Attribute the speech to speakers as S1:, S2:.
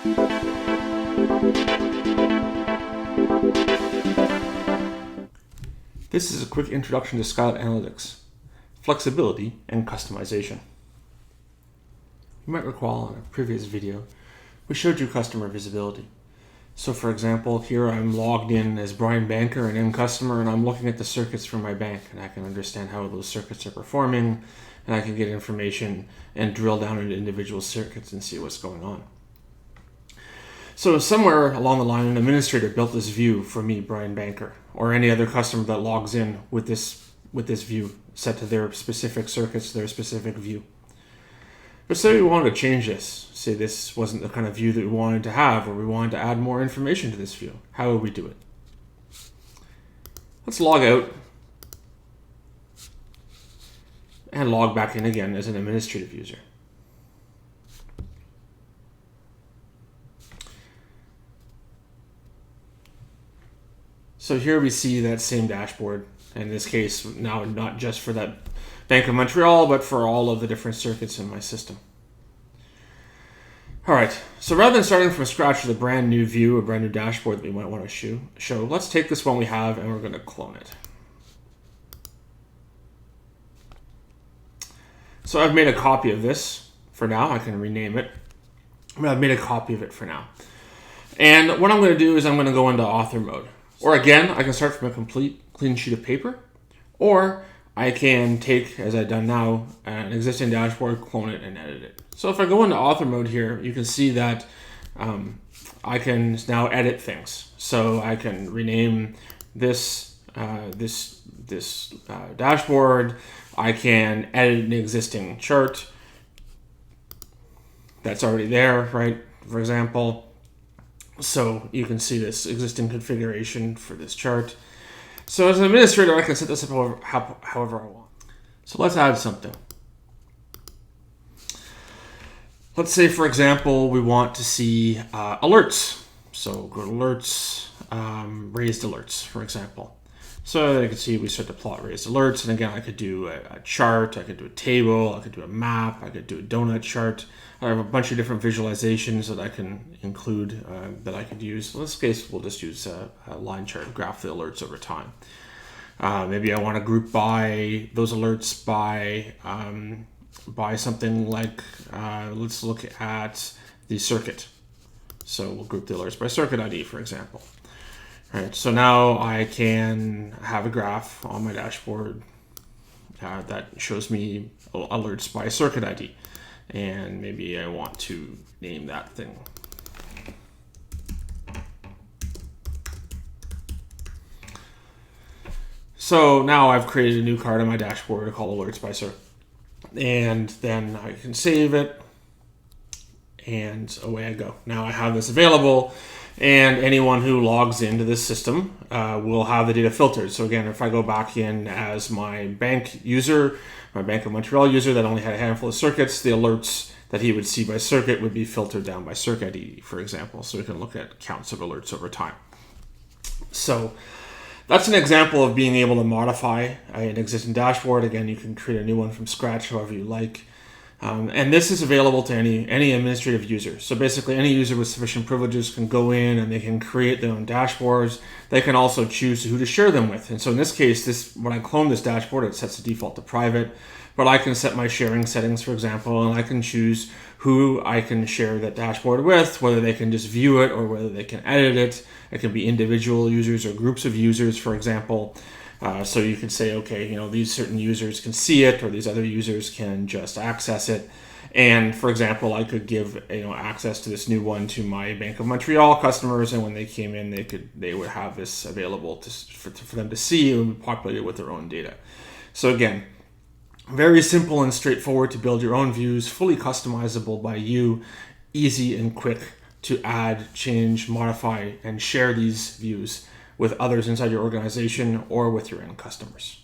S1: This is a quick introduction to Skylight Analytics, flexibility and customization. You might recall in a previous video, we showed you customer visibility. So for example, here I'm logged in as Brian Banker, an end customer, and I'm looking at the circuits from my bank, and I can understand how those circuits are performing, and I can get information and drill down into individual circuits and see what's going on. So somewhere along the line, an administrator built this view for me, Brian Banker, or any other customer that logs in with this view set to their specific circuits, their specific view. But say we wanted to change this. Say this wasn't the kind of view that we wanted to have, or we wanted to add more information to this view. How would we do it? Let's log out and log back in again as an administrative user. So here we see that same dashboard. In this case, now not just for that Bank of Montreal, but for all of the different circuits in my system. All right, so rather than starting from scratch with a brand new view, a brand new dashboard that we might want to show, let's take this one we have and we're going to clone it. So I've made a copy of this for now. I can rename it, but I've made a copy of it for now. And what I'm going to do is I'm going to go into author mode. Or again, I can start from a complete clean sheet of paper, or I can take, as I've done now, an existing dashboard, clone it, and edit it. So if I go into author mode here, you can see that I can now edit things. So I can rename this dashboard. I can edit an existing chart that's already there, right? For example. So you can see this existing configuration for this chart. So as an administrator, I can set this up however I want. So let's add something. Let's say, for example, we want to see alerts. So go to alerts, raised alerts, for example. So you can see we start to plot raised alerts. And again, I could do a chart, I could do a table, I could do a map, I could do a donut chart. I have a bunch of different visualizations that I can include that I could use. In this case, we'll just use a line chart, graph the alerts over time. Maybe I want to group by those alerts by something like, let's look at the circuit. So we'll group the alerts by circuit ID, for example. All right, so now I can have a graph on my dashboard that shows me alerts by circuit ID. And maybe I want to name that thing. So now I've created a new card on my dashboard called Alerts by Circuit. And then I can save it. And away I go. Now I have this available. And anyone who logs into this system will have the data filtered. So again, if I go back in as my bank user, my Bank of Montreal user that only had a handful of circuits, the alerts that he would see by circuit would be filtered down by circuit ID, for example. So we can look at counts of alerts over time. So that's an example of being able to modify an existing dashboard. Again, you can create a new one from scratch, however you like. And this is available to any administrative user. So basically any user with sufficient privileges can go in and they can create their own dashboards. They can also choose who to share them with. And so in this case, when I clone this dashboard, it sets the default to private, but I can set my sharing settings, for example, and I can choose who I can share that dashboard with, whether they can just view it or whether they can edit it. It can be individual users or groups of users, for example. So you can say, okay, these certain users can see it, or these other users can just access it. And for example, I could give access to this new one to my Bank of Montreal customers, and when they came in, they would have this available for them to see and populate it with their own data. So again, very simple and straightforward to build your own views, fully customizable by you, easy and quick to add, change, modify, and share these views with others inside your organization or with your end customers.